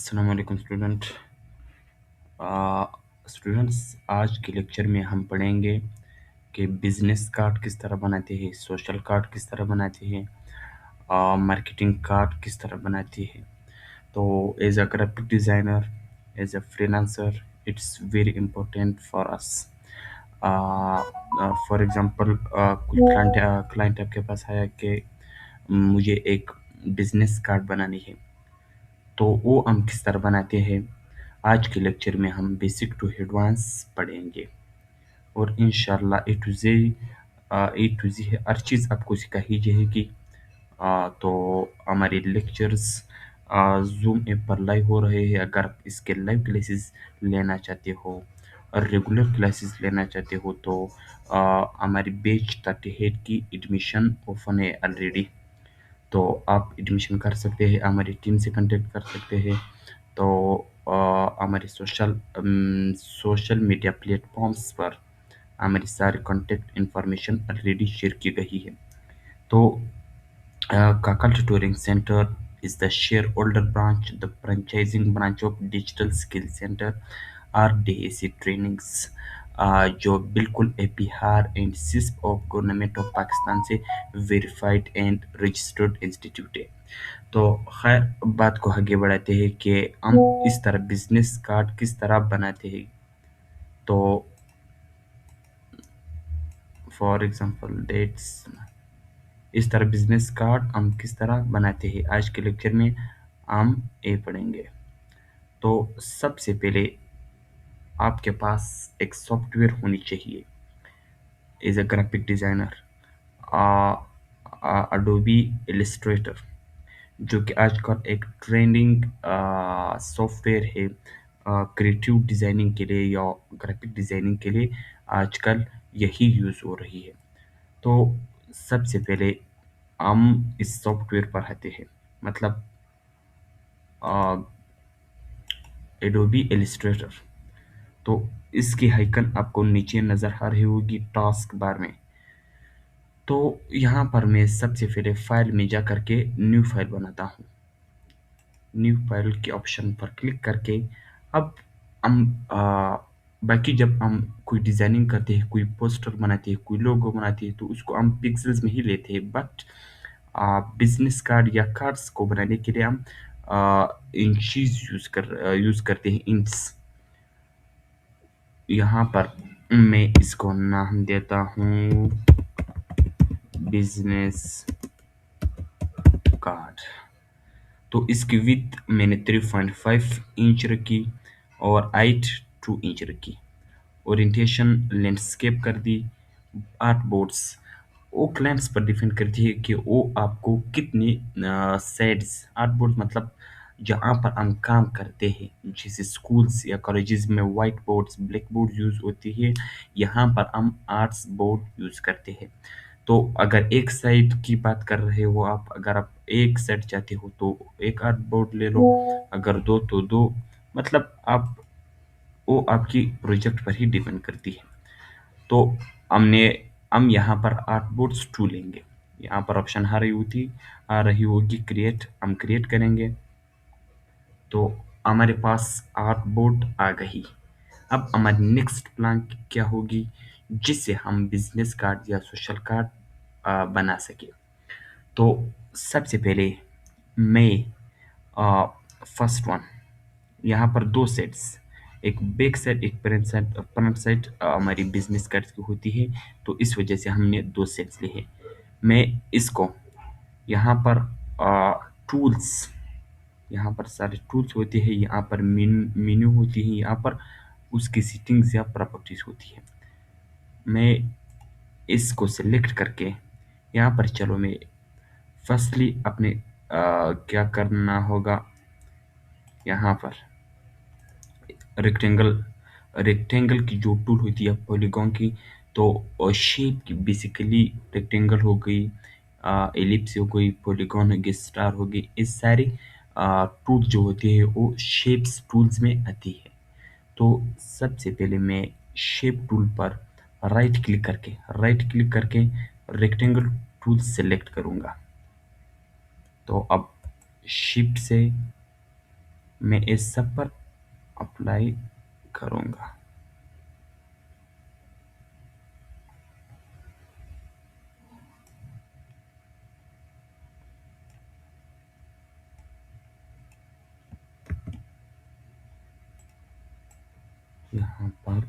अस्सलाम वालेकुम स्टूडेंट्स। आज के लेक्चर में हम पढ़ेंगे कि बिजनेस कार्ड किस तरह बनाते हैं, सोशल कार्ड किस तरह बनाते हैं, मार्केटिंग कार्ड किस तरह बनाते हैं। तो as a graphic designer, as a freelancer, it's very important for us. For example कुछ क्लाइंट आपके पास आया कि मुझे एक बिजनेस कार्ड बनानी है, तो वो हम किस तरह बनाते हैं। आज के लेक्चर में हम बेसिक टू एडवांस पढ़ेंगे और इंशाल्लाह ए टू जी हर चीज़ आपको सिखाई जाएगी। तो हमारे लेक्चर्स जूम ऐप पर लाइव हो रहे हैं। अगर आप इसके लाइव क्लासेस लेना चाहते हो और रेगुलर क्लासेस लेना चाहते हो तो हमारी बैच 38 की एडमिशन ओपन है ऑलरेडी। तो आप एडमिशन कर सकते हैं, हमारी टीम से कांटेक्ट कर सकते हैं। तो हमारे सोशल मीडिया प्लेटफॉर्म्स पर हमारी सारी कॉन्टैक्ट इन्फॉर्मेशन ऑलरेडी शेयर की गई है। तो Kakal Tutoring Center is the shareholder branch, the franchising branch of Digital Skill Center और DAC ट्रेनिंग्स, जो बिल्कुल बिहार एंड सिस्प ऑफ गवर्नमेंट ऑफ पाकिस्तान से वेरीफाइड एंड रजिस्टर्ड इंस्टीट्यूट है। तो खैर बात को आगे बढ़ाते हैं कि हम इस तरह बिजनेस कार्ड किस तरह बनाते हैं। तो फॉर एग्जांपल डेट्स, इस तरह बिजनेस कार्ड हम किस तरह बनाते हैं, आज के लेक्चर में हम ये पढ़ेंगे। तो सबसे पहले आपके पास एक सॉफ्टवेयर होनी चाहिए as a graphic designer, Adobe Illustrator, जो कि आजकल एक ट्रेंडिंग सॉफ्टवेयर है क्रिएटिव डिज़ाइनिंग के लिए या ग्राफिक डिज़ाइनिंग के लिए। आजकल यही यूज़ हो रही है। तो सबसे पहले हम इस सॉफ्टवेयर पर आते हैं, मतलब एडोबी इलस्ट्रेटर। तो इसकी आइकन आपको नीचे नज़र आ रही होगी टास्क बार में। तो यहाँ पर मैं सबसे पहले फाइल में जा करके न्यू फाइल बनाता हूँ। न्यू फाइल के ऑप्शन पर क्लिक करके अब हम बाकी जब हम कोई डिज़ाइनिंग करते हैं, कोई पोस्टर बनाते हैं, कोई लोगो बनाते हैं, तो उसको हम पिक्सेल्स में ही लेते हैं। बट बिजनेस कार्ड या कार्ड्स को बनाने के लिए हम इंचीज यूज़ करते हैं, इंच। यहाँ पर मैं इसको नाम देता हूँ बिजनेस कार्ड। तो इसकी विड्थ मैंने 3.5 इंच रखी और हाइट 2 इंच रखी। ओरिएंटेशन लैंडस्केप कर दी। आर्ट बोर्ड्स वो क्लाइंट्स पर डिपेंड करती है कि वो आपको कितने साइड्स, आर्ट बोर्ड मतलब जहाँ पर हम काम करते हैं, जैसे स्कूल्स या कॉलेजेस में white boards, black board use होती है, यहाँ पर हम आर्ट्स बोर्ड यूज़ करते हैं। तो अगर एक साइड की बात कर रहे हो आप, अगर आप एक साइड चाहते हो तो एक आर्ट बोर्ड ले लो, अगर दो तो दो, मतलब आप वो आपकी प्रोजेक्ट पर ही डिपेंड करती है। तो हमने हम यहाँ पर आर्टबोर्ड्स 2 लेंगे। यहाँ पर ऑप्शन आ रही होगी क्रिएट, हम क्रिएट करेंगे। तो हमारे पास आर्टबोर्ड आ गई। अब हमारी नेक्स्ट प्लान क्या होगी, जिससे हम बिजनेस कार्ड या सोशल कार्ड बना सके। तो सबसे पहले मैं फर्स्ट वन, यहाँ पर 2 सेट्स, एक बैक साइड एक फ्रंट साइड हमारी बिज़नेस कार्ड्स की होती है, तो इस वजह से हमने 2 सेट्स लिए हैं। मैं इसको यहाँ पर टूल्स, यहाँ पर सारे टूल्स होते हैं, यहाँ पर मेन्यू होती है, यहाँ पर उसकी सेटिंग्स या प्रॉपर्टीज़ होती है। मैं इसको सिलेक्ट करके यहाँ पर चलो मैं फर्स्टली अपने क्या करना होगा, यहाँ पर रेक्टेंगल रेक्टेंगल की जो टूल होती है पॉलीगॉन की, तो शेप की बेसिकली रेक्टेंगल हो गई, एलिप्स हो गई, पॉलीगॉन हो गई, स्टार हो गई, इस सारी टूल जो होती है वो शेप्स टूल्स में आती है। तो सबसे पहले मैं शेप टूल पर राइट क्लिक करके रेक्टेंगल टूल सेलेक्ट करूँगा। तो अब शिफ्ट से मैं इस सब पर अप्लाई करूंगा। यहाँ पर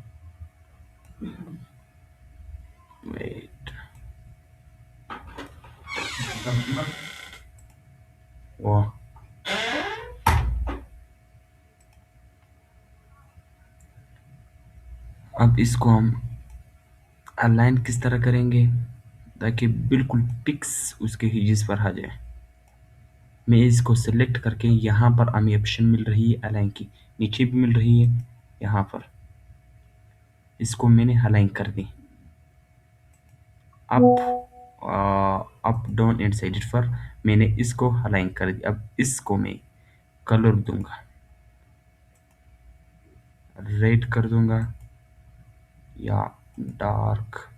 वेट, वाह। अब इसको हम अलाइन किस तरह करेंगे ताकि बिल्कुल पिक्स उसके हिजिस पर आ जाए। मैं इसको सेलेक्ट करके यहाँ पर हमें ऑप्शन मिल रही है अलाइन की, नीचे भी मिल रही है यहाँ पर। इसको मैंने अलाइन कर दी। अप डाउन एंड साइड पर मैंने इसको अलाइन कर दिया। अब इसको मैं कलर दूंगा, रेड कर दूंगा या डार्क,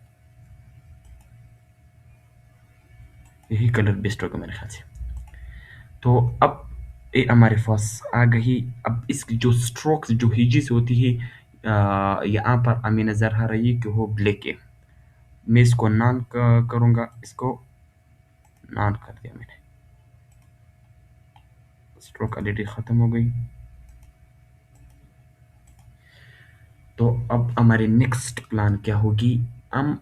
यही कलर बेस्ट होगा मेरे ख्याल से। तो अब ये हमारे पास आ गई। अब इसकी जो स्ट्रोक्स जो हिजिस होती है यहाँ पर हमें नजर आ रही है कि वो ब्लैक है। मैं इसको नॉन करूंगा, इसको नॉन कर दिया मैंने, स्ट्रोक ऑलरेडी खत्म हो गई। तो अब हमारी नेक्स्ट प्लान क्या होगी। हम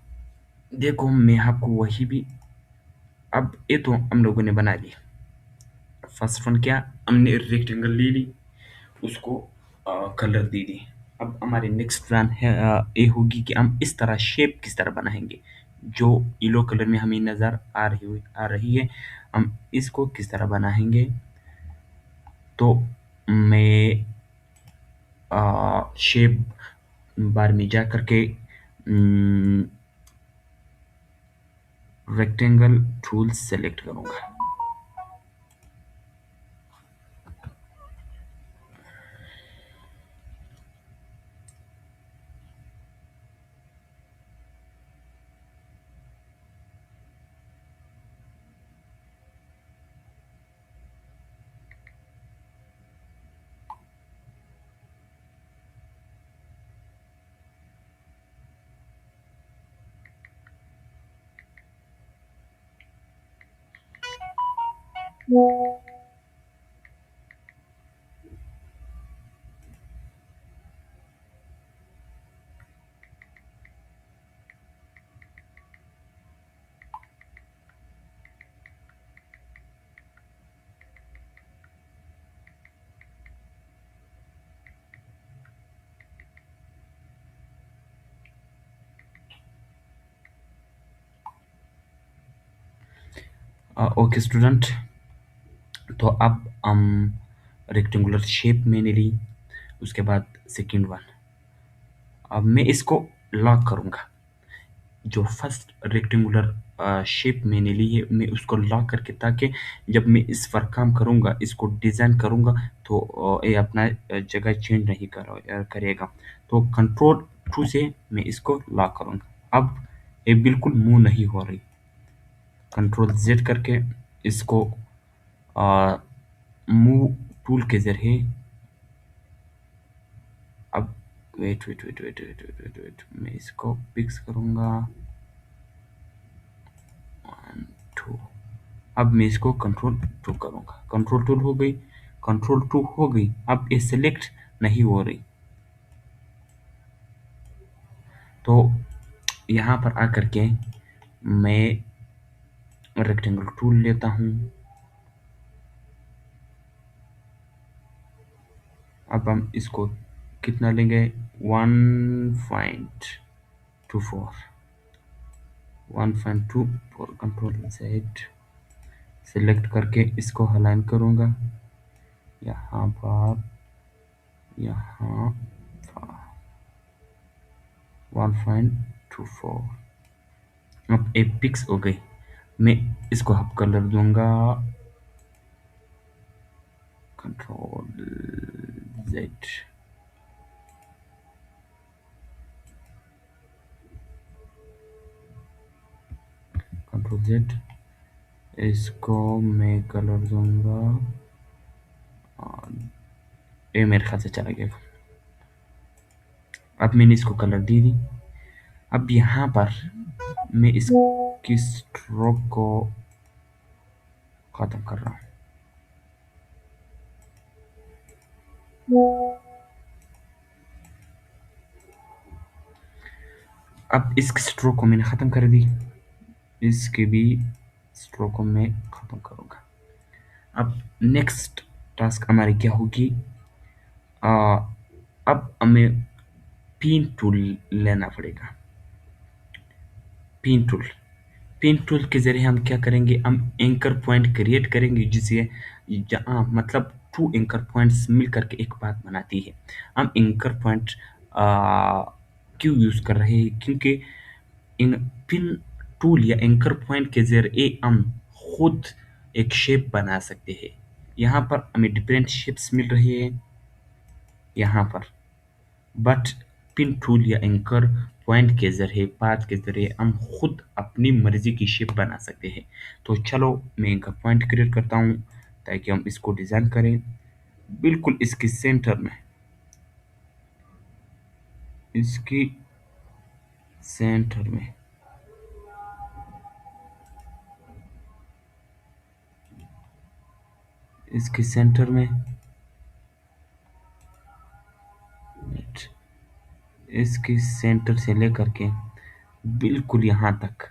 देखो मैं आपको वही भी, अब ये तो हम लोगों ने बना लिया। फर्स्ट वन क्या, हमने रेक्टेंगल ले ली, उसको कलर दे दी। अब हमारी नेक्स्ट प्लान है ये होगी कि हम इस तरह शेप किस तरह बनाएंगे। जो येलो कलर में हमें नज़र आ रही है, हम इसको किस तरह बनाएंगे। तो मैं शेप बार में जा करके रेक्टेंगल टूल सेलेक्ट करूंगा। ओके स्टूडेंट, तो अब हम रेक्टेंगुलर शेप मैंने ली। उसके बाद सेकंड वन, अब मैं इसको लॉक करूंगा। जो फर्स्ट रेक्टेंगुलर शेप मैंने ली है मैं उसको लॉक करके, ताकि जब मैं इस पर काम करूंगा, इसको डिज़ाइन करूंगा, तो ये अपना जगह चेंज नहीं करेगा। तो कंट्रोल टू से मैं इसको लॉक करूंगा। अब ये बिल्कुल मूव नहीं हो रही। कंट्रोल जेड करके इसको मूव टूल के जरिए, अब wait wait wait wait wait wait wait wait मैं इसको फिक्स करूंगा। 1 2, अब मैं इसको कंट्रोल टू करूंगा। कंट्रोल टूल हो गई, कंट्रोल टू हो गई। अब ये सिलेक्ट नहीं हो रही। तो यहाँ पर आकर के मैं रेक्टेंगल टूल लेता हूँ। अब हम इसको कितना लेंगे, 1.24, 1.24। कंट्रोल जेड सिलेक्ट करके इसको अलाइन करूँगा यहाँ पर, यहाँ पर 1.24। अब एक पिक्स हो गई। मैं इसको अब कलर दूंगा, कंट्रोल जेड, कंट्रोल जेड, इसको मैं कलर दूंगा ये मेरे ख्याल से चला गया। अब मैंने इसको कलर दे दी। अब यहाँ पर मैं इसकी स्ट्रोक को खत्म कर रहा हूँ। अब इस स्ट्रोक को मैंने खत्म कर दी, इसकी भी स्ट्रोक को मैं खत्म करूंगा। अब नेक्स्ट टास्क हमारी क्या होगी? आ, अब हमें पिन टूल लेना पड़ेगा। पिन टूल, पिन टूल के ज़रिए हम क्या करेंगे? हम एंकर पॉइंट क्रिएट करेंगे, जिसे जहाँ मतलब टू एंकर पॉइंट्स मिल करके एक बात बनाती है। हम एंकर पॉइंट क्यों यूज़ कर रहे हैं? क्योंकि इन पिन टूल या एंकर पॉइंट के ज़रिए हम खुद एक शेप बना सकते हैं। यहाँ पर हमें डिफरेंट शेप्स मिल रही है यहाँ पर, बट पिन टूल या एंकर पॉइंट के ज़रिए, पाथ के ज़रिए हम खुद अपनी मर्ज़ी की शेप बना सकते हैं। तो चलो मैं एंकर पॉइंट क्रिएट करता हूँ ताकि हम इसको डिज़ाइन करें बिल्कुल इसके सेंटर में। इसकी सेंटर में, इसके सेंटर में, इसके सेंटर से लेकर के बिल्कुल यहाँ तक।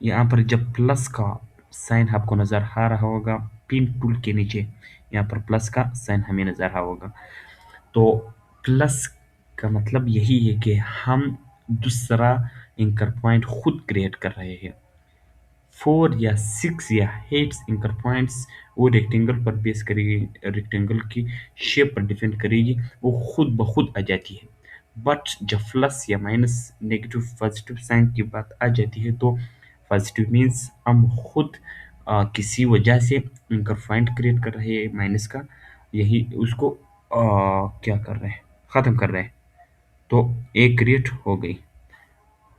यहाँ पर जब प्लस का साइन आपको नज़र आ रहा होगा पिन टूल के नीचे, यहाँ पर प्लस का साइन हमें नज़र आ रहा होगा। तो प्लस का मतलब यही है कि हम दूसरा एंकर पॉइंट खुद क्रिएट कर रहे हैं। 4 या 6 या 8 एंकर पॉइंट्स वो रेक्टेंगल पर बेस करेगी, रेक्टेंगल की शेप पर डिपेंड करेगी, वो खुद ब खुद आ जाती है। बट जब प्लस या माइनस नेगेटिव पॉजिटिव साइन की बात आ जाती है तो पॉजिटिव मीन्स हम खुद किसी वजह से एंकर पॉइंट क्रिएट कर रहे हैं माइनस का, यही उसको क्या कर रहे हैं? ख़त्म कर रहे हैं। तो एक क्रिएट हो गई।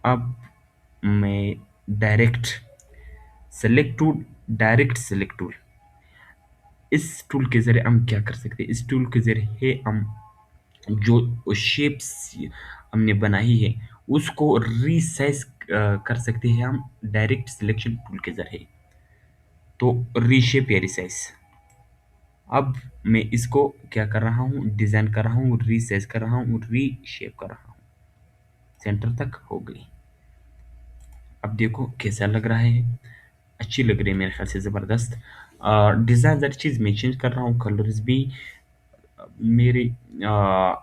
अब मैं direct select tool, direct select tool, इस टूल के ज़रिए हम क्या कर सकते हैं? इस टूल के ज़रिए हम जो शेप्स हमने बनाई है उसको रीसाइज कर सकते हैं हम डायरेक्ट सिलेक्शन टूल के ज़रिए। तो रीशेप या रिसाइज। अब मैं इसको क्या कर रहा हूँ? डिज़ाइन कर रहा हूँ, रीसाइज कर रहा हूँ, रीशेप कर रहा हूँ। सेंटर तक हो गई। अब देखो कैसा लग रहा है? अच्छी लग रही है मेरे ख्याल से, ज़बरदस्त। डिज़ाइन हर चीज़ मैं चेंज कर रहा हूँ, कलर्स भी। मेरी अ,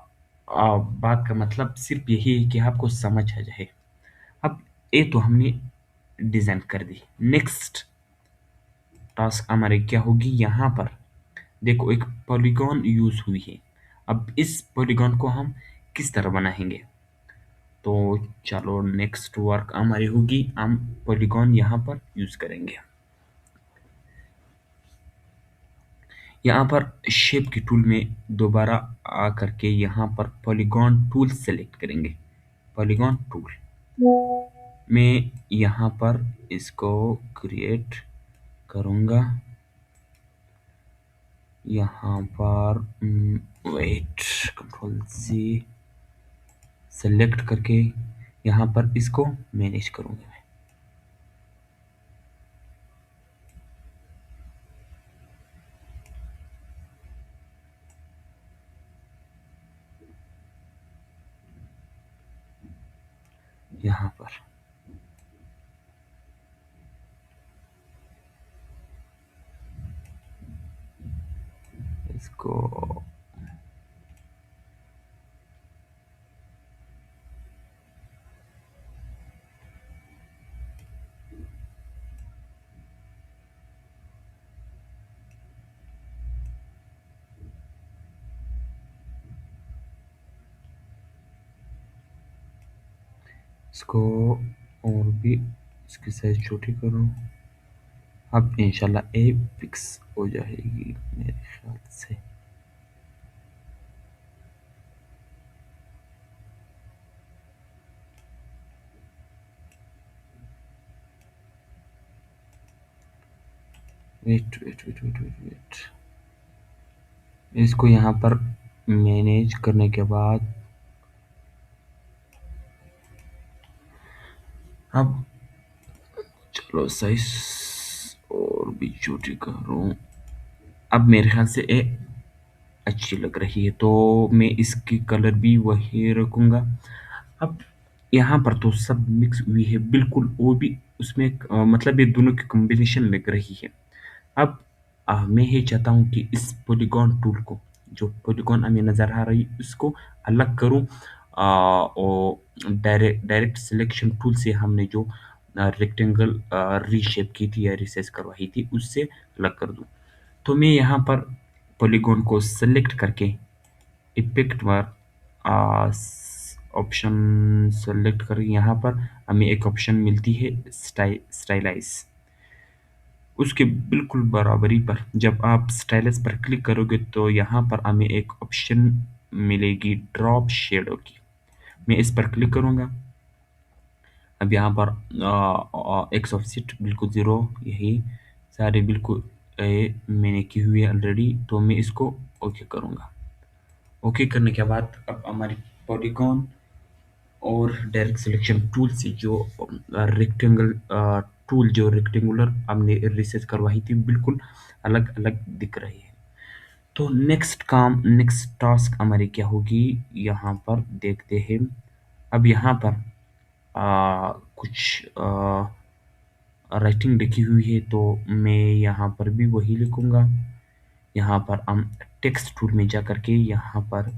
बात का मतलब सिर्फ यही है कि आपको समझ आ जाए। अब ये तो हमने डिज़ाइन कर दी। नेक्स्ट टास्क हमारी क्या होगी? यहाँ पर देखो एक पॉलीगॉन यूज़ हुई है। अब इस पॉलीगॉन को हम किस तरह बनाएंगे? तो चलो नेक्स्ट वर्क हमारी होगी, हम पॉलीगॉन यहाँ पर यूज़ करेंगे। यहाँ पर शेप की टूल में दोबारा आ करके यहाँ पर पॉलीगॉन टूल सेलेक्ट करेंगे। पॉलीगॉन टूल मैं यहाँ पर इसको क्रिएट करूँगा। यहाँ पर वेट, कंट्रोल जी सेलेक्ट करके यहाँ पर इसको मैनेज करूँगा मैं। यहाँ पर इसको इसको और भी इसकी साइज छोटी करूँ। अब इंशाल्लाह ए फिक्स हो जाएगी मेरे ख्याल से। Wait wait wait wait wait wait, इसको यहाँ पर मैनेज करने के बाद अब चलो साइज और भी छोटी करूँ। अब मेरे ख्याल से ये अच्छी लग रही है, तो मैं इसकी कलर भी वही रखूँगा। अब यहाँ पर तो सब मिक्स हुई है बिल्कुल, वो भी उसमें मतलब ये दोनों की कॉम्बिनेशन लग रही है। अब मैं ये चाहता हूँ कि इस पॉलीगॉन टूल को, जो पॉलीगॉन हमें नज़र आ रही है, उसको अलग करूँ। और डायरेक्ट डायरेक्ट सिलेक्शन टूल से हमने जो रेक्टेंगल रीशेप की थी या रिसाइज करवाई थी, उससे अलग कर दूँ। तो मैं यहाँ पर पॉलीगॉन को सेलेक्ट करके इफेक्ट बार ऑप्शन सेलेक्ट कर, यहाँ पर हमें एक ऑप्शन मिलती है स्टाइलाइज। उसके बिल्कुल बराबरी पर जब आप स्टाइलस पर क्लिक करोगे तो यहाँ पर हमें एक ऑप्शन मिलेगी ड्रॉप शेडो की। मैं इस पर क्लिक करूँगा। अब यहाँ पर एक्स ऑफसेट बिल्कुल ज़ीरो, यही सारे बिल्कुल मैंने की हुई है ऑलरेडी, तो मैं इसको ओके करूँगा। ओके करने के बाद अब हमारी पॉलीगॉन और डायरेक्ट सिलेक्शन टूल से जो रेक्टेंगल टूल जो रेक्टेंगुलर हमने रिसर्च करवाई थी, बिल्कुल अलग अलग दिख रही है। तो नेक्स्ट टास्क हमारी क्या होगी, यहाँ पर देखते हैं। अब यहाँ पर कुछ राइटिंग लिखी हुई है, तो मैं यहाँ पर भी वही लिखूँगा। यहाँ पर हम टेक्स्ट टूल में जा करके यहाँ पर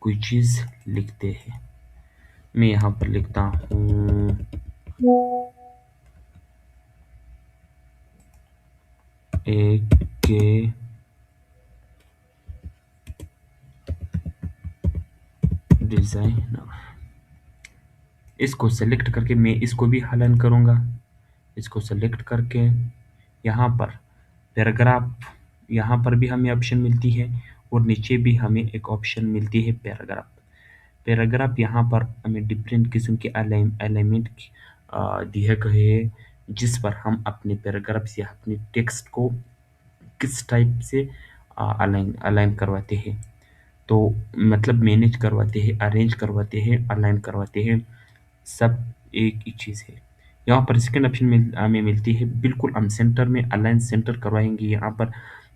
कोई चीज़ लिखते हैं। मैं यहाँ पर लिखता हूँ एक के डिज़ाइनर। इसको सेलेक्ट करके मैं इसको भी हाईलाइट करूँगा। इसको सेलेक्ट करके यहाँ पर पैराग्राफ, यहाँ पर भी हमें ऑप्शन मिलती है और नीचे भी हमें एक ऑप्शन मिलती है पैराग्राफ। पैराग्राफ यहाँ पर हमें डिफरेंट किस्म के अलाइनमेंट दिए गए हैं, जिस पर हम अपने पैराग्राफ्स या अपने टेक्स्ट को किस टाइप से अलाइन अलाइन करवाते हैं। तो मतलब मैनेज करवाते हैं, अरेंज करवाते हैं, अलाइन करवाते हैं, सब एक ही चीज़ है। यहाँ पर सेकंड ऑप्शन में हमें मिलती है बिल्कुल हम सेंटर में अलाइन सेंटर करवाएंगे। यहाँ पर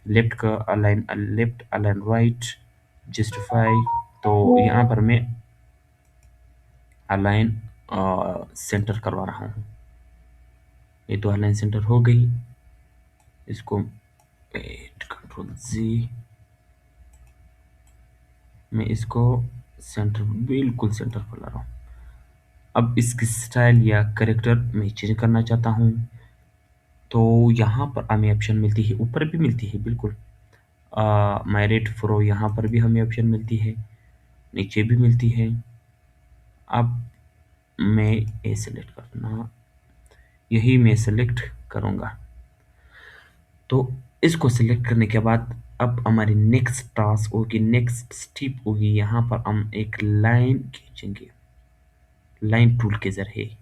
लेफ्ट अलाइन राइट जस्टिफाई, तो यहाँ पर मैं अलाइन सेंटर करवा रहा हूँ। ये तो अलाइन सेंटर हो गई। इसको कंट्रोल जी, मैं इसको सेंटर बिल्कुल सेंटर पर ला रहा हूँ। अब इसकी स्टाइल या करेक्टर मैं चेंज करना चाहता हूँ, तो यहाँ पर हमें ऑप्शन मिलती है, ऊपर भी मिलती है बिल्कुल। माइरेट फ्रो, यहाँ पर भी हमें ऑप्शन मिलती है, नीचे भी मिलती है। अब मैं ये सेलेक्ट करना, यही मैं सेलेक्ट करूँगा। तो इसको सेलेक्ट करने के बाद अब हमारी नेक्स्ट टास्क होगी, नेक्स्ट स्टेप होगी, यहाँ पर हम एक लाइन खींचेंगे लाइन टूल के ज़रिए,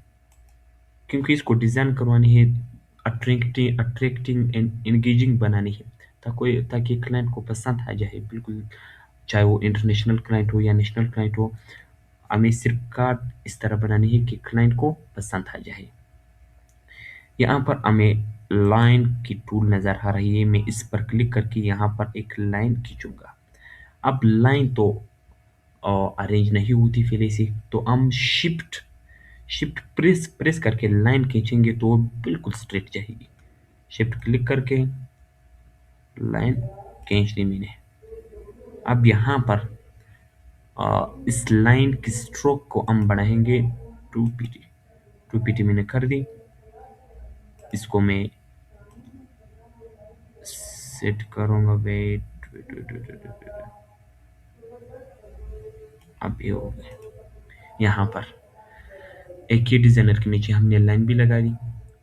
क्योंकि इसको डिज़ाइन करवानी है, अट्रैक्टिंग एंड एंगेजिंग बनानी है, ताकि क्लाइंट को पसंद आ जाए बिल्कुल। चाहे वो इंटरनेशनल क्लाइंट हो या नेशनल क्लाइंट हो, हमें सिर्फ कार्ड इस तरह बनानी है कि क्लाइंट को पसंद आ जाए। यहाँ पर हमें लाइन की टूल नज़र आ रही है, मैं इस पर क्लिक करके यहाँ पर एक लाइन खींचूंगा। अब लाइन तो अरेंज नहीं होती पहले से, तो हम शिफ्ट शिफ्ट प्रेस प्रेस करके लाइन खींचेंगे तो वो बिल्कुल स्ट्रेट जाएगी। शिफ्ट क्लिक करके लाइन खींच दी मैंने। अब यहाँ पर इस लाइन की स्ट्रोक को हम बढ़ाएंगे 2 पीटी। 2 पीटी मैंने कर दी। इसको मैं सेट करूँगा, wait wait wait wait wait wait, wait. अब ये हो गया। यहाँ पर एक ही डिज़ाइनर के नीचे हमने लाइन भी लगा दी।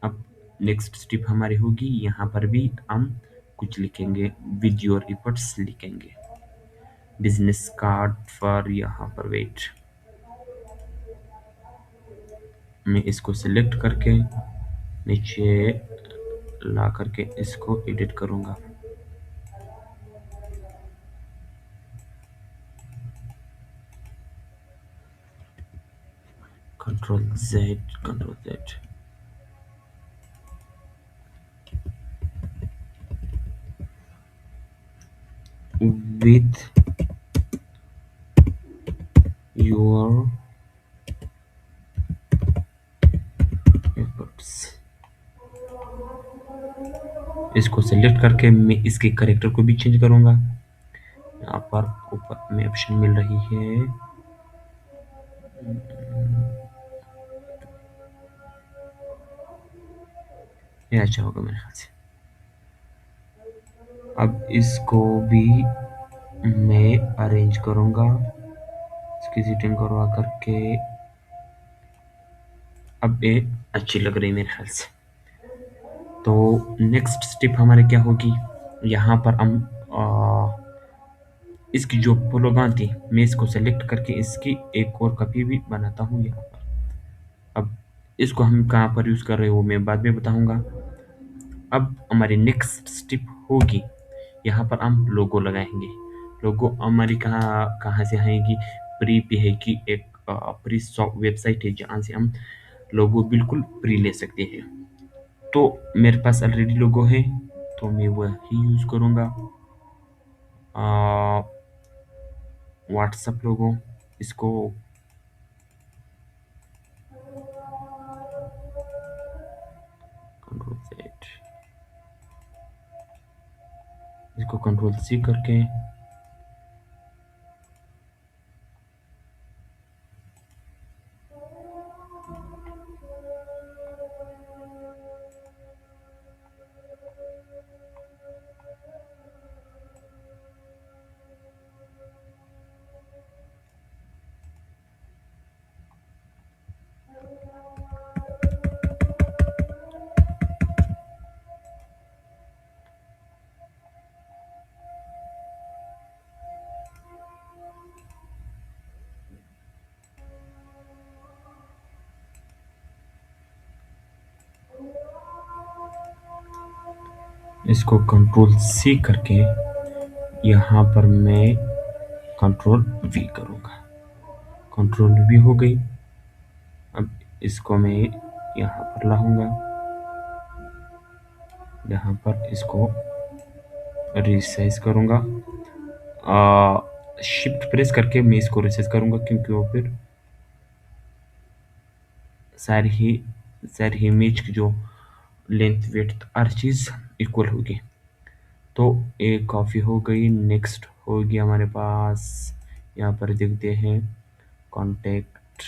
अब नेक्स्ट स्टेप हमारी होगी, यहाँ पर भी हम कुछ लिखेंगे, विद योर एफर्ट्स लिखेंगे, बिजनेस कार्ड फॉर, यहाँ पर वेट, मैं इसको सिलेक्ट करके नीचे ला करके इसको एडिट करूँगा। Control Z, control Z. with your efforts। इसको सेलेक्ट करके मैं इसके करेक्टर को भी चेंज करूंगा। यहाँ पर ऊपर में ऑप्शन मिल रही है, ये अच्छा होगा मेरे ख्याल से। अब इसको भी मैं अरेंज करूंगा, इसकी सीटिंग करवा करके। अब ये अच्छी लग रही है मेरे ख्याल से। तो नेक्स्ट स्टेप हमारे क्या होगी, यहाँ पर हम इसकी जो पोलोगॉन थी, मैं इसको सेलेक्ट करके इसकी एक और कॉपी भी बनाता हूँ यहाँ पर। अब इसको हम कहाँ पर यूज़ कर रहे हो मैं बाद में बताऊंगा। अब हमारी नेक्स्ट स्टेप होगी, यहाँ पर हम लोगो लगाएंगे। लोगो हमारी कहाँ कहाँ से आएगी, प्री पे है कि एक प्री वेबसाइट है जहाँ से हम लोगो बिल्कुल प्री ले सकते हैं। तो मेरे पास ऑलरेडी लोगो है, तो मैं वही यूज़ करूँगा। व्हाट्सएप लोगो, इसको कंट्रोल Z, इसको कंट्रोल C करके इसको कंट्रोल C करके यहाँ पर मैं कंट्रोल V करूँगा। कंट्रोल V हो गई। अब इसको मैं यहाँ पर लाऊंगा, यहाँ पर इसको रिसाइज करूँगा। शिफ्ट प्रेस करके मैं इसको रिसाइज करूँगा, क्योंकि वो फिर सारी इमेज की जो लेंथ विड्थ हर चीज़ इक्वल होगी। तो एक कॉपी हो गई। नेक्स्ट होगी हमारे पास, यहाँ पर देखते हैं कॉन्टेक्ट,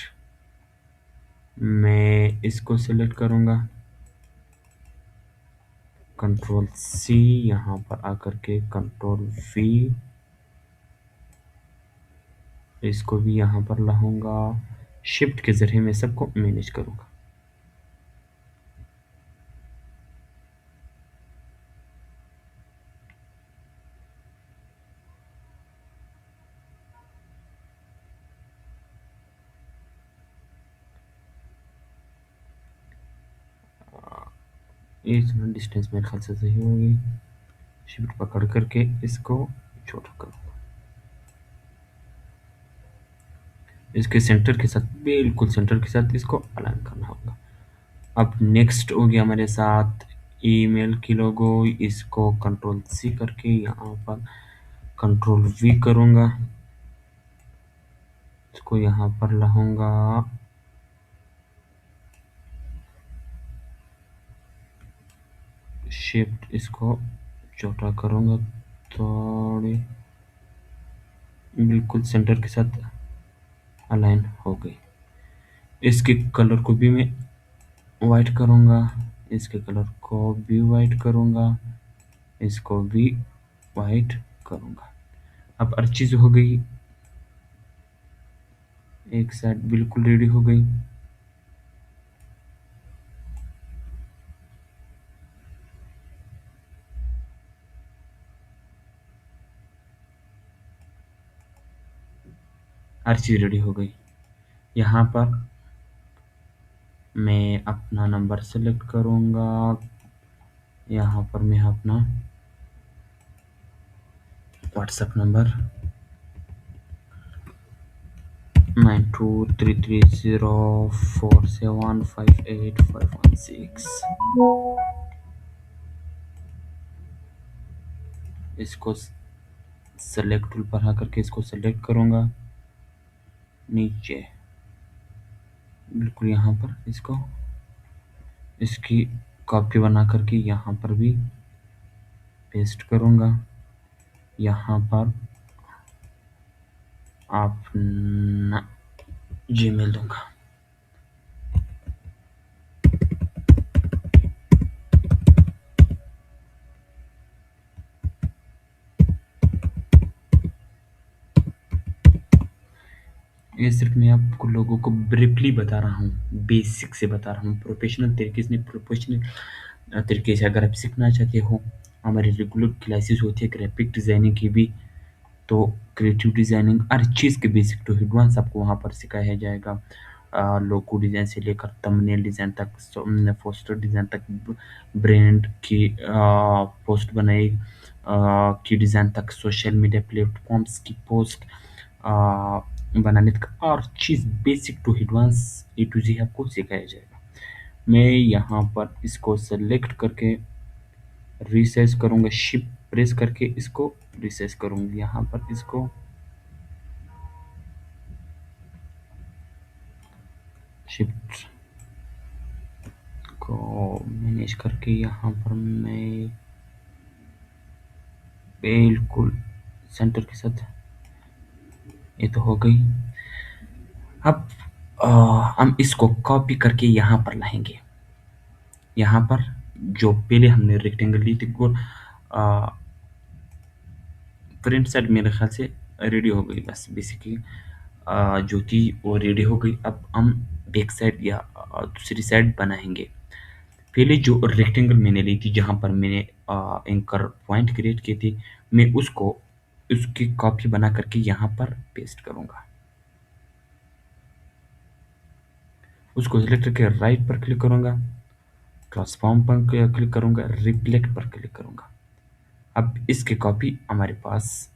मैं इसको सिलेक्ट करूँगा, कंट्रोल C, यहाँ पर आकर के कंट्रोल V, इसको भी यहाँ पर लाऊंगा। शिफ्ट के ज़रिए मैं सबको मैनेज करूँगा। ये इतना डिस्टेंस मेरे ख्याल से सही होगी। शिफ्ट पकड़ करके इसको छोटा करूँगा, इसके सेंटर के साथ, बिल्कुल सेंटर के साथ इसको अलाइन करना होगा। अब नेक्स्ट हो गया हमारे साथ ईमेल की लोगो, इसको कंट्रोल C करके यहाँ पर कंट्रोल V करूँगा, इसको यहाँ पर लाऊंगा, शिफ्ट इसको छोटा करूँगा थोड़ी, बिल्कुल सेंटर के साथ अलाइन हो गई। इसके कलर को भी मैं वाइट करूँगा, इसके कलर को भी वाइट करूँगा, इसको भी वाइट करूँगा। अब हर चीज़ हो गई, एक साइड बिल्कुल रेडी हो गई। हर चीज़ रेडी हो गई। यहाँ पर मैं अपना नंबर सेलेक्ट करूँगा, यहाँ पर मैं अपना व्हाट्सएप नंबर 923304758516। इसको सेलेक्ट टूल पर आकर के इसको सेलेक्ट करूंगा नीचे, बिल्कुल यहाँ पर इसको इसकी कॉपी बना करके यहाँ पर भी पेस्ट करूंगा। यहाँ पर अपना जीमेल दूंगा। ये सिर्फ मैं आपको लोगों को ब्रीफली बता रहा हूँ, बेसिक से बता रहा हूँ। प्रोफेशनल तरीके से नहीं, प्रोफेशनल तरीके से अगर आप सीखना चाहते हो, हमारी रेगुलर क्लासेस होती है ग्राफिक डिज़ाइनिंग की भी, तो क्रिएटिव डिज़ाइनिंग हर चीज़ के बेसिक टू एडवांस आपको वहाँ पर सिखाया जाएगा। लोगो डिज़ाइन से लेकर थंबनेल डिज़ाइन तक, पोस्टर डिज़ाइन तक, ब्रांड की पोस्ट बनाई की डिज़ाइन तक, सोशल मीडिया प्लेटफॉर्म्स की पोस्ट बनाने तक, और चीज़ basic to advance A to G आपको सिखाया जाएगा। मैं यहाँ पर इसको सेलेक्ट करके रिसाइज करूँगा, शिफ्ट प्रेस करके इसको रिसाइज करूँगी। यहाँ पर इसको शिफ्ट को मैनेज करके यहाँ पर मैं बिल्कुल सेंटर के साथ, ये तो हो गई। अब अ, हम इसको कॉपी करके यहाँ पर लाएंगे। यहाँ पर जो पहले हमने रेक्टेंगल ली थी वो फ्रंट साइड मेरे ख्याल से रेडी हो गई, बस बेसिकली जो थी वो रेडी हो गई। अब हम बैक साइड या दूसरी साइड बनाएंगे। पहले जो रेक्टेंगल मैंने ली थी जहाँ पर मैंने एंकर पॉइंट क्रिएट किए थे, मैं उसको उसकी कॉपी बना करके यहाँ पर पेस्ट करूँगा। उसको सिलेक्ट करके राइट पर क्लिक करूँगा, ट्रांसफॉर्म पर क्लिक करूँगा, रिफ्लेक्ट पर क्लिक करूँगा। अब इसकी कॉपी हमारे पास,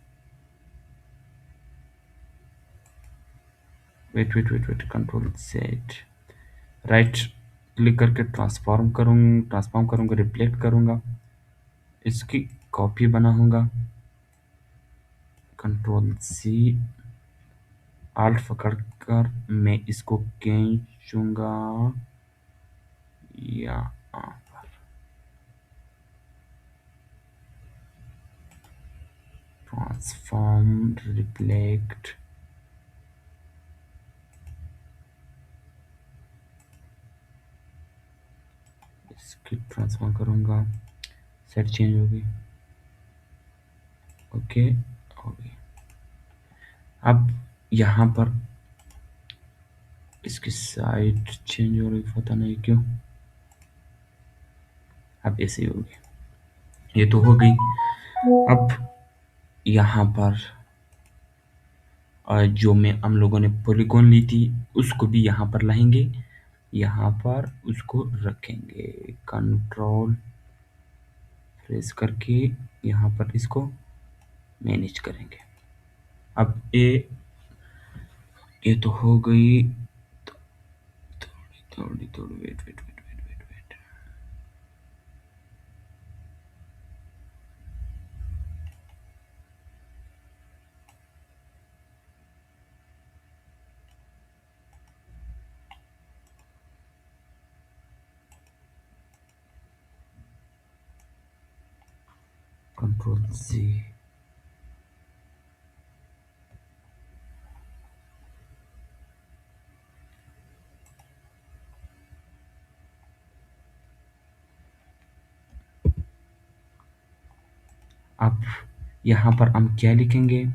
wait wait wait wait, control set, right click करके ट्रांसफॉर्म करूँगा, रिफ्लेक्ट करूँगा, इसकी कॉपी बनाऊँगा, कंट्रोल सी, आल्ट पकड़कर मैं इसको खींचूंगा यहाँ पर, ट्रांसफॉर्म, रिफ्लेक्ट, इसकी ट्रांसफॉर्म करूँगा, सेट चेंज होगी, ओके हो गई। अब यहाँ पर इसकी साइड चेंज हो रही, पता नहीं क्यों, अब ऐसे ही होगी। ये तो हो गई। अब यहाँ पर जो मैं हम लोगों ने पॉलीगॉन ली थी उसको भी यहाँ पर लाएंगे, यहाँ पर उसको रखेंगे, कंट्रोल प्रेस करके यहाँ पर इसको मैनेज करेंगे। अब ये तो हो गई। थोड़ी थोड़ी थोड़ी wait wait wait wait wait wait, control C. अब यहाँ पर हम क्या लिखेंगे,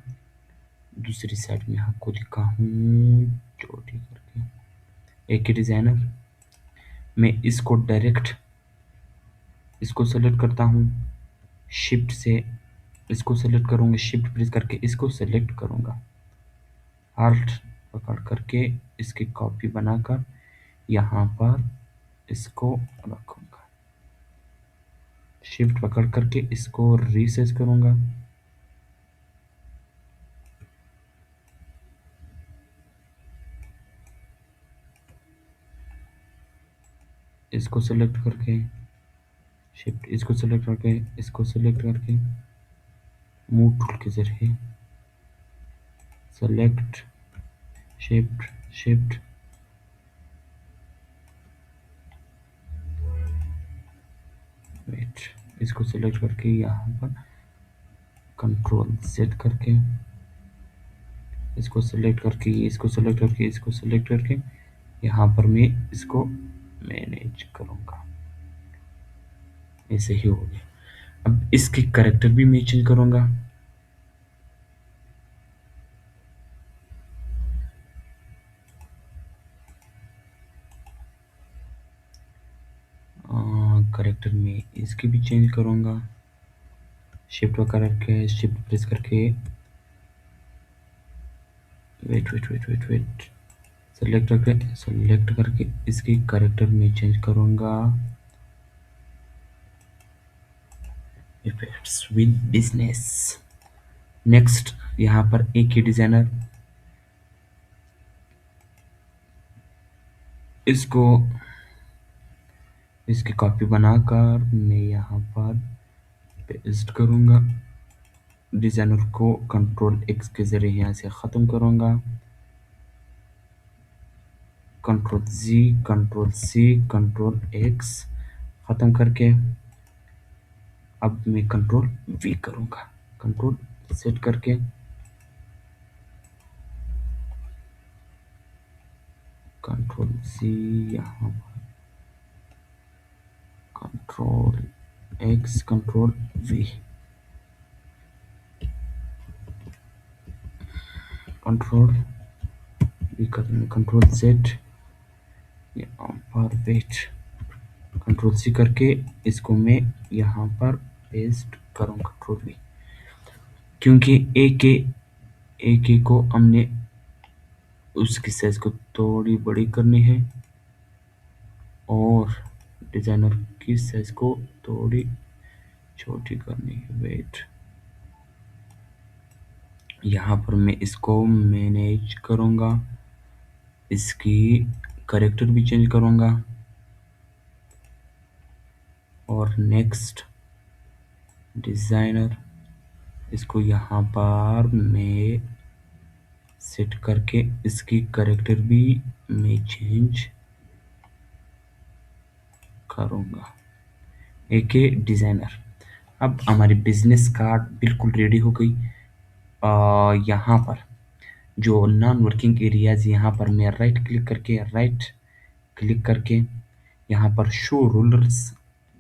दूसरी साइड में आपको लिखा हूँ छोटी करके, एक ही डिजाइनर। मैं इसको डायरेक्ट इसको सेलेक्ट करता हूँ, शिफ्ट से इसको सेलेक्ट करूँगा, शिफ्ट प्रेस करके इसको सेलेक्ट करूँगा, आल्ट पकड़ करके इसकी कॉपी बनाकर यहाँ पर इसको रखूँगा, शिफ्ट पकड़ करके इसको रीसाइज करूँगा, इसको सेलेक्ट करके, शिफ्ट इसको सेलेक्ट करके, इसको सेलेक्ट करके, मूव टूल के जरिए सेलेक्ट, शिफ्ट, शिफ्ट, वेट, इसको सेलेक्ट करके यहाँ पर कंट्रोल सेट करके, इसको सेलेक्ट करके, इसको सेलेक्ट करके, इसको सेलेक्ट करके, यहाँ पर मैं इसको मैनेज करूँगा। ऐसे ही हो गया। अब इसके कैरेक्टर भी मैं चेंज करूँगा। कैरेक्टर में इसकी भी चेंज करूँगा। शिफ्ट करके, शिफ्ट प्रेस करके, wait wait wait wait wait, select करके इसकी कैरेक्टर में चेंज करूँगा। Effects with business. नेक्स्ट यहाँ पर एक ही डिजाइनर, इसको इसकी कॉपी बनाकर मैं यहाँ पर पेस्ट करूँगा। डिजाइनर को कंट्रोल एक्स के जरिए यहाँ से ख़त्म करूँगा। कंट्रोल जी, कंट्रोल सी, कंट्रोल एक्स ख़त्म करके अब मैं कंट्रोल वी करूँगा। कंट्रोल सेट करके कंट्रोल सी, यहाँ पर control x, control we, control we करेंगे, कंट्रोल जेड, यहाँ पर वेट, कंट्रोल सी करके इसको मैं यहाँ पर पेस्ट करूँ, कंट्रोल वी, क्योंकि ए के को हमने उसकी साइज को थोड़ी बड़ी करनी है और डिजाइनर की साइज को थोड़ी छोटी करनी है। वेट, यहाँ पर मैं इसको मैनेज करूँगा, इसकी कैरेक्टर भी चेंज करूँगा और नेक्स्ट डिजाइनर, इसको यहाँ पर मैं सेट करके इसकी कैरेक्टर भी मैं चेंज करूँगा। एक डिजाइनर। अब हमारी बिजनेस कार्ड बिल्कुल रेडी हो गई। यहाँ पर जो नॉन वर्किंग एरियाज, यहाँ पर मैं राइट क्लिक करके यहाँ पर शो रोलर्स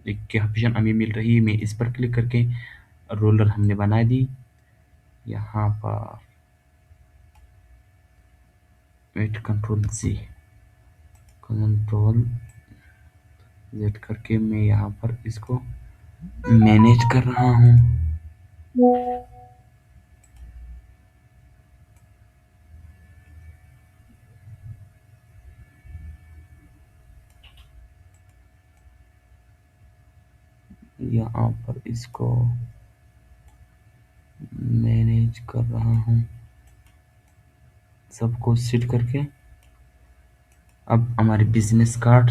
की ऑप्शन हमें मिल रही है। मैं इस पर क्लिक करके रोलर हमने बना दी। यहाँ पर वेट, कंट्रोल जी, कंट्रोल जेड करके मैं यहाँ पर इसको मैनेज कर रहा हूँ। यहाँ पर इसको मैनेज कर रहा हूँ सबको सेट करके। अब हमारी बिजनेस कार्ड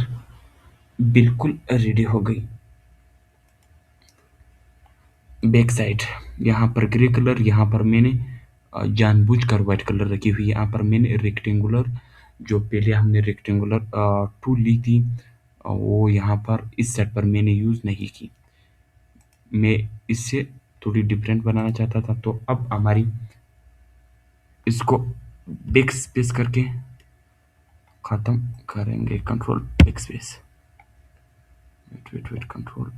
बिल्कुल रेडी हो गई। बैक साइड यहाँ पर ग्रे कलर, यहाँ पर मैंने जानबूझकर व्हाइट कलर रखी हुई है। यहाँ पर मैंने रेक्टेंगुलर, जो पहले हमने रेक्टेंगुलर टूल ली थी, वो यहाँ पर इस सेट पर मैंने यूज़ नहीं की। मैं इससे थोड़ी डिफरेंट बनाना चाहता था। तो अब हमारी इसको बैक स्पेस करके ख़त्म करेंगे। Control back space, wait, control,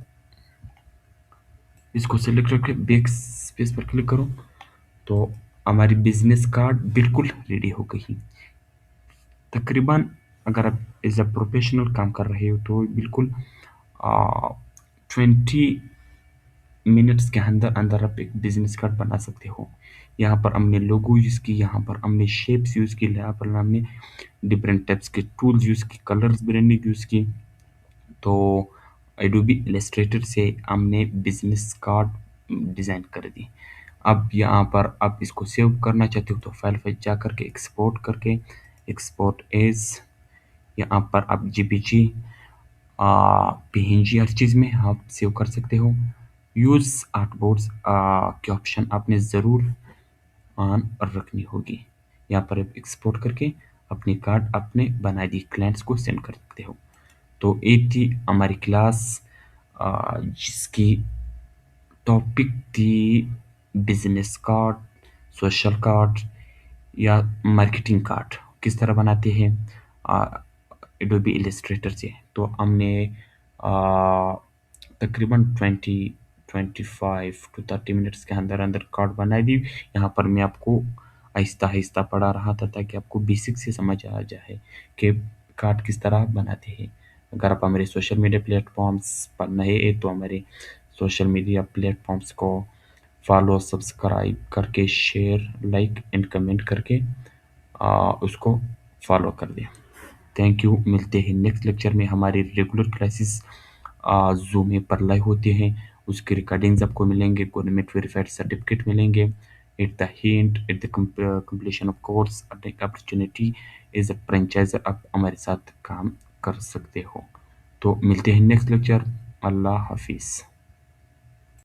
इसको सेलेक्ट करके बैक स्पेस पर क्लिक करो तो हमारी बिजनेस कार्ड बिल्कुल रेडी हो गई। तकरीबन अगर आप एज अ प्रोफेशनल काम कर रहे हो तो बिल्कुल 20 मिनट्स के अंदर अंदर आप एक बिजनेस कार्ड बना सकते हो। यहाँ पर हमने लोगो यूज़ की, यहाँ पर हमने शेप्स यूज़ की, यहाँ पर हमने डिफरेंट टाइप्स के टूल्स यूज़ की, कलर्स ब्रांडिंग यूज़ की। तो एडोबी इलस्ट्रेटर से हमने बिजनेस कार्ड डिज़ाइन कर दी। अब यहाँ पर आप इसको सेव करना चाहते हो तो फाइल पर जा करके एक्सपोर्ट करके एक्सपोर्ट एज, यहाँ पर आप जेपीजी पीएनजी हर चीज़ में आप सेव कर सकते हो। यूज़ आर्टबोर्ड्स के ऑप्शन आपने ज़रूर ऑन रखनी होगी। यहाँ पर आप एक्सपोर्ट करके अपनी कार्ड अपने बनाए दिए क्लाइंट्स को सेंड कर सकते हो। तो एक थी हमारी क्लास जिसकी टॉपिक थी बिजनेस कार्ड, सोशल कार्ड या मार्केटिंग कार्ड किस तरह बनाते हैं एडोबी इलस्ट्रेटर से। तो हमने आ, तकरीबन 25 टू 30 मिनट्स के अंदर अंदर कार्ड बना दी। यहाँ पर मैं आपको आहिस्ता आहिस्ता पढ़ा रहा था ताकि आपको बेसिक से समझ आ जाए कि कार्ड किस तरह बनाते हैं। अगर आप हमारे सोशल मीडिया प्लेटफॉर्म्स पर नए हैं तो हमारे सोशल मीडिया प्लेटफॉर्म्स को फॉलो सब्सक्राइब करके शेयर लाइक एंड कमेंट करके उसको फॉलो कर दें। Thank you. मिलते हैं नेक्स्ट लेक्चर में। हमारे रेगुलर क्लासेस जूम में पर लाइव होते हैं, उसके रिकॉर्डिंग्स आपको मिलेंगे, गवर्नमेंट वेरीफाइड सर्टिफिकेट मिलेंगे। At the hint at the completion of course opportunity as a franchiser आप हमारे साथ काम कर सकते हो। तो मिलते हैं नेक्स्ट लेक्चर। अल्लाह हाफिज़।